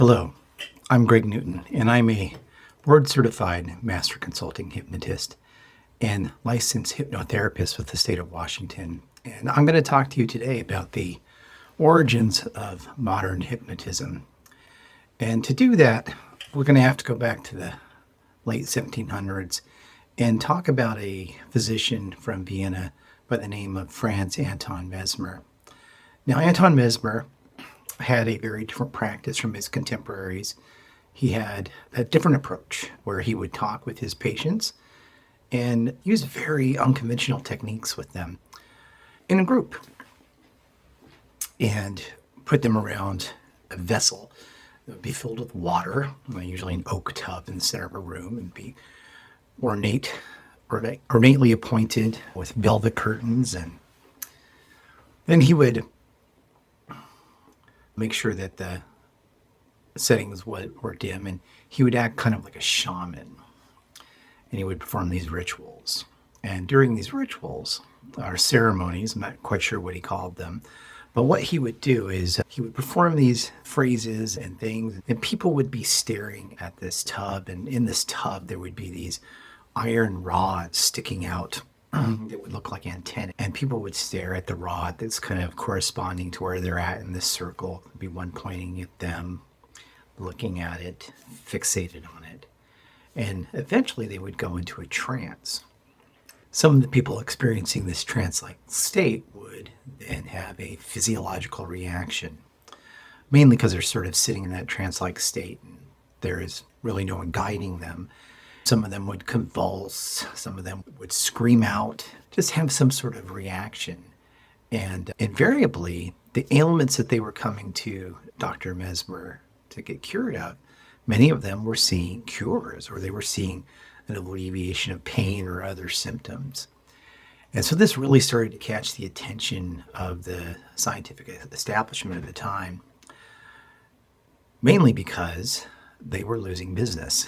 Hello, I'm Greg Newton, and I'm a board-certified master consulting hypnotist and licensed hypnotherapist with the state of Washington. And I'm going to talk to you today about the origins of modern hypnotism. And to do that, we're going to have to go back to the late 1700s and talk about a physician from Vienna by the name of Franz Anton Mesmer. Now, Anton Mesmer had a very different practice from his contemporaries. He had a different approach where he would talk with his patients and use very unconventional techniques with them in a group and put them around a vessel that would be filled with water, usually an oak tub in the center of a room, and be ornately appointed with velvet curtains. And then he would make sure that the settings were dim, and he would act kind of like a shaman, and he would perform these rituals. And during these rituals, or ceremonies, I'm not quite sure what he called them, but what he would do is he would perform these phrases and things, and people would be staring at this tub, and in this tub there would be these iron rods sticking out that would look like antennae, and people would stare at the rod that's kind of corresponding to where they're at in this circle. There'd be one pointing at them, looking at it, fixated on it, and eventually they would go into a trance. Some of the people experiencing this trance-like state would then have a physiological reaction, mainly because they're sort of sitting in that trance-like state and there is really no one guiding them. Some of them would convulse, some of them would scream out, just have some sort of reaction. And invariably, the ailments that they were coming to Dr. Mesmer to get cured of, many of them were seeing cures, or they were seeing an alleviation of pain or other symptoms. And so this really started to catch the attention of the scientific establishment at the time, mainly because they were losing business.